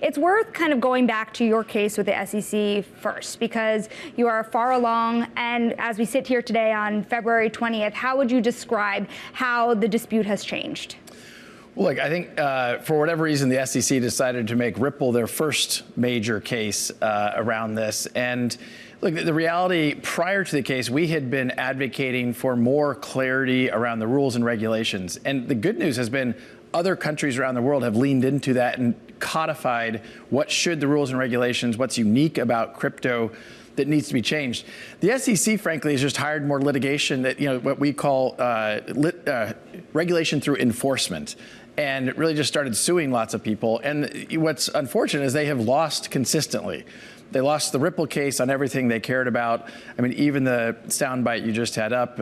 it's worth kind of going back to your case with the SEC first, because you are far along. And as we sit here today on February 20th, how would you describe how the dispute has changed? Well, look, I think for whatever reason, the SEC decided to make Ripple their first major case around this. And look, the reality prior to the case, we had been advocating for more clarity around the rules and regulations. And the good news has been other countries around the world have leaned into that and codified what should the rules and regulations, what's unique about crypto that needs to be changed. The SEC, frankly, has just hired more litigation that, what we call regulation through enforcement. And it really just started suing lots of people. And what's unfortunate is they have lost consistently. They lost the Ripple case on everything they cared about. I mean, even the soundbite you just had up,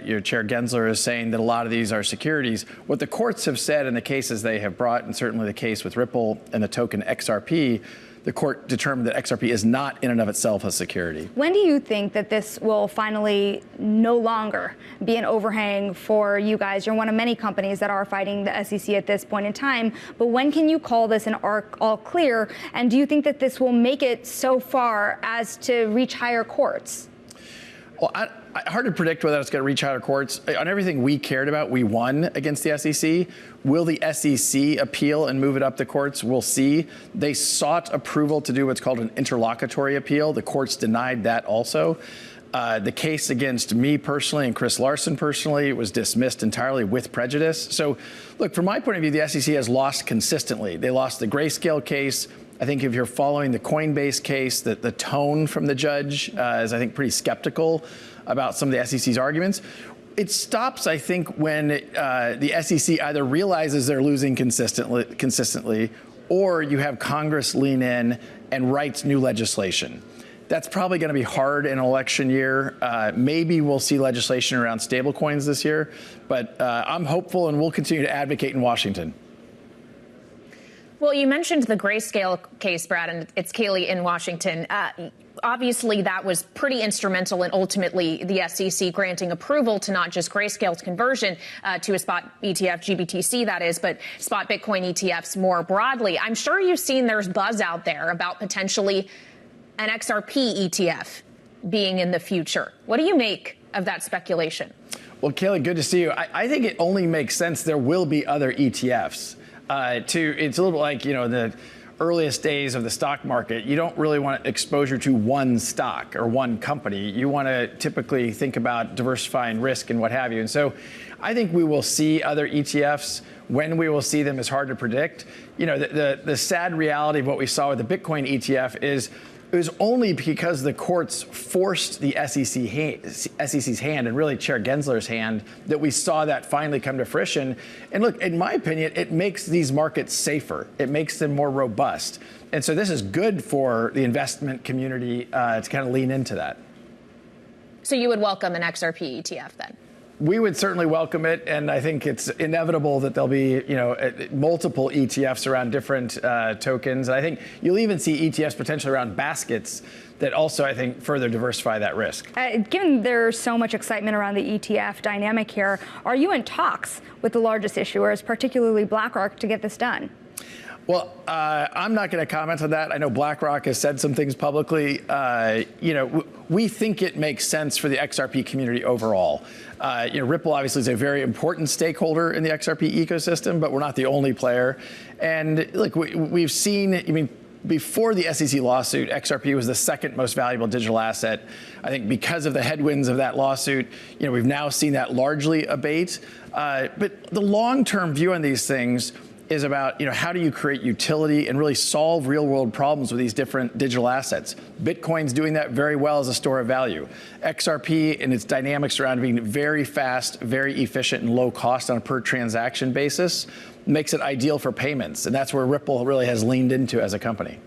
your Chair Gensler is saying that a lot of these are securities. What the courts have said in the cases they have brought, and certainly the case with Ripple and the token XRP, the court determined that XRP is not in and of itself a security. When do you think that this will finally no longer be an overhang for you guys? You're one of many companies that are fighting the SEC at this point in time, but when can you call this an all clear? And do you think that this will make it so far as to reach higher courts? Well, hard to predict whether it's going to reach higher courts. On everything we cared about, we won against the SEC. Will the SEC appeal and move it up the courts? We'll see. They sought approval to do what's called an interlocutory appeal. The courts denied that also. The case against me personally and Chris Larson personally was dismissed entirely with prejudice. So, look, from my point of view, the SEC has lost consistently. They lost the Grayscale case. I think if you're following the Coinbase case, the tone from the judge is, I think, pretty skeptical about some of the SEC's arguments. It stops, I think, when the SEC either realizes they're losing consistently, or you have Congress lean in and writes new legislation. That's probably going to be hard in an election year. Maybe we'll see legislation around stablecoins this year, but I'm hopeful and we'll continue to advocate in Washington. Well, you mentioned the Grayscale case, Brad, and it's Kaylee in Washington. Obviously, that was pretty instrumental in ultimately the SEC granting approval to not just Grayscale's conversion to a spot ETF, GBTC, that is, but spot Bitcoin ETFs more broadly. I'm sure you've seen there's buzz out there about potentially an XRP ETF being in the future. What do you make of that speculation? Well, Kaylee, good to see you. I think it only makes sense there will be other ETFs. It's a little bit like, the earliest days of the stock market. You don't really want exposure to one stock or one company. You want to typically think about diversifying risk and what have you. And so I think we will see other ETFs. When we will see them is hard to predict. The sad reality of what we saw with the Bitcoin ETF is it was only because the courts forced the SEC's hand, and really Chair Gensler's hand, that we saw that finally come to fruition. And look, in my opinion, it makes these markets safer. It makes them more robust. And so this is good for the investment community to kind of lean into that. So you would welcome an XRP ETF then? We would certainly welcome it, and I think it's inevitable that there'll be, multiple ETFs around different tokens. And I think you'll even see ETFs potentially around baskets that also, I think, further diversify that risk. Given there's so much excitement around the ETF dynamic here, are you in talks with the largest issuers, particularly BlackRock, to get this done? Well, I'm not going to comment on that. I know BlackRock has said some things publicly. We think it makes sense for the XRP community overall. Ripple obviously is a very important stakeholder in the XRP ecosystem, but we're not the only player. And look, we've seen, before the SEC lawsuit, XRP was the second most valuable digital asset. I think because of the headwinds of that lawsuit, we've now seen that largely abate. But the long-term view on these things is about, how do you create utility and really solve real-world problems with these different digital assets? Bitcoin's doing that very well as a store of value. XRP and its dynamics around being very fast, very efficient, and low cost on a per transaction basis makes it ideal for payments. And that's where Ripple really has leaned into as a company.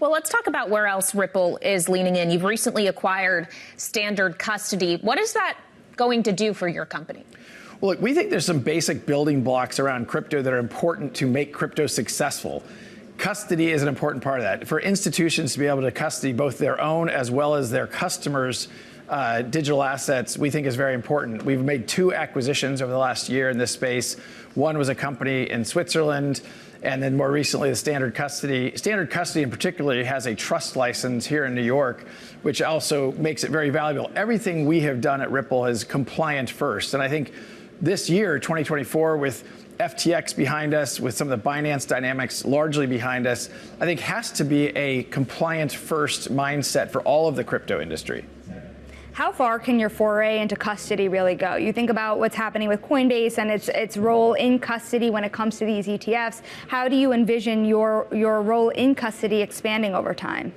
Well, let's talk about where else Ripple is leaning in. You've recently acquired Standard Custody. What is that going to do for your company? Well, look, we think there's some basic building blocks around crypto that are important to make crypto successful. Custody is an important part of that. For institutions to be able to custody both their own as well as their customers' digital assets, we think is very important. We've made 2 acquisitions over the last year in this space. One was a company in Switzerland, and then more recently, the Standard Custody. Standard Custody in particular has a trust license here in New York, which also makes it very valuable. Everything we have done at Ripple is compliant first. And I think this year, 2024, with FTX behind us, with some of the Binance dynamics largely behind us, I think has to be a compliant first mindset for all of the crypto industry. How far can your foray into custody really go? You think about what's happening with Coinbase and its role in custody when it comes to these ETFs. How do you envision your role in custody expanding over time?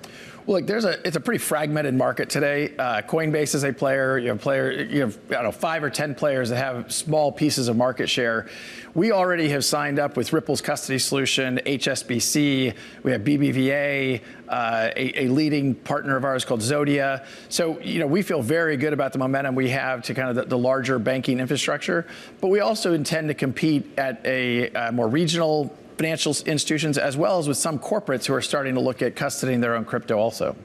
Well, look, it's a pretty fragmented market today. Coinbase is a player. You have I don't know, 5 or 10 players that have small pieces of market share. We already have signed up with Ripple's custody solution, HSBC. We have BBVA, a leading partner of ours called Zodia. So, we feel very good about the momentum we have to kind of the larger banking infrastructure. But we also intend to compete at a more regional financial institutions, as well as with some corporates who are starting to look at custodying their own crypto also.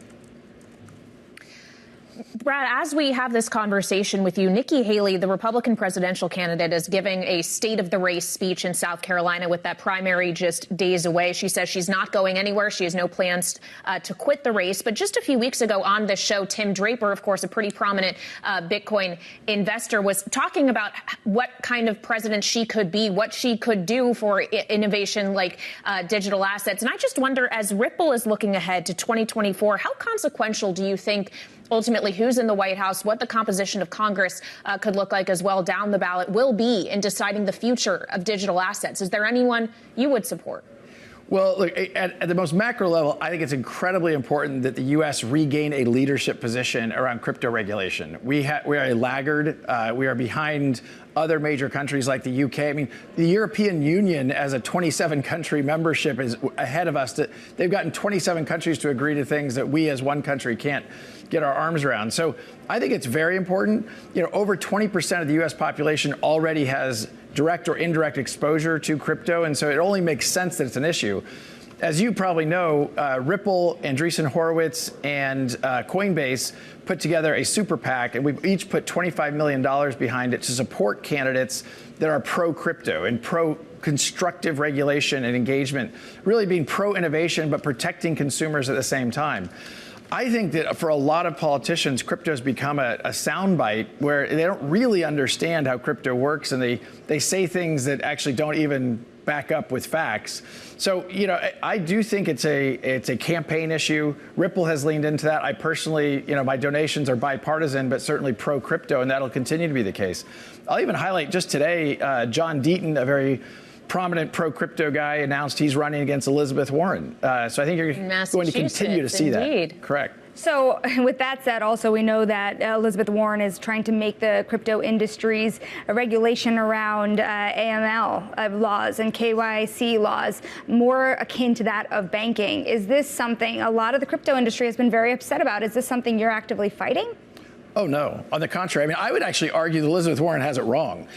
Brad, as we have this conversation with you, Nikki Haley, the Republican presidential candidate, is giving a state of the race speech in South Carolina with that primary just days away. She says she's not going anywhere. She has no plans to quit the race. But just a few weeks ago on this show, Tim Draper, of course, a pretty prominent Bitcoin investor, was talking about what kind of president she could be, what she could do for innovation like digital assets. And I just wonder, as Ripple is looking ahead to 2024, how consequential do you think ultimately who's in the White House, what the composition of Congress could look like as well down the ballot will be in deciding the future of digital assets? Is there anyone you would support? Well, look, at the most macro level, I think it's incredibly important that the U.S. regain a leadership position around crypto regulation. We are a laggard. We are behind other major countries like the UK. I mean, the European Union as a 27-country membership is ahead of us. They've gotten 27 countries to agree to things that we as one country can't get our arms around. So I think it's very important. Over 20% of the U.S. population already has direct or indirect exposure to crypto, and so it only makes sense that it's an issue. As you probably know, Ripple, Andreessen Horowitz, and Coinbase put together a super PAC, and we've each put $25 million behind it to support candidates that are pro-crypto and pro-constructive regulation and engagement, really being pro-innovation but protecting consumers at the same time. I think that for a lot of politicians, crypto has become a soundbite where they don't really understand how crypto works, and they say things that actually don't even back up with facts. So, I do think it's a campaign issue. Ripple has leaned into that. I personally, my donations are bipartisan, but certainly pro-crypto, and that'll continue to be the case. I'll even highlight just today, John Deaton, a very prominent pro-crypto guy, announced he's running against Elizabeth Warren. So I think you're going to continue to see that. Correct. So with that said, also, we know that Elizabeth Warren is trying to make the crypto industry's regulation around AML laws and KYC laws more akin to that of banking. Is this something a lot of the crypto industry has been very upset about? Is this something you're actively fighting? Oh, no. On the contrary. I would actually argue that Elizabeth Warren has it wrong.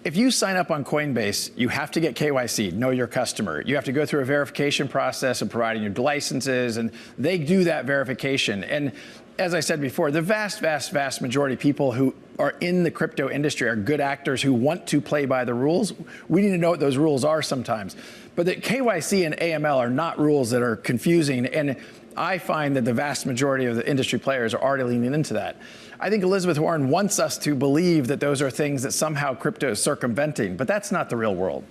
If you sign up on Coinbase, you have to get KYC, know your customer. You have to go through a verification process of providing your licenses, and they do that verification. And as I said before, the vast, vast, vast majority of people who are in the crypto industry are good actors who want to play by the rules. We need to know what those rules are sometimes. But the KYC and AML are not rules that are confusing, and I find that the vast majority of the industry players are already leaning into that. I think Elizabeth Warren wants us to believe that those are things that somehow crypto is circumventing, but that's not the real world.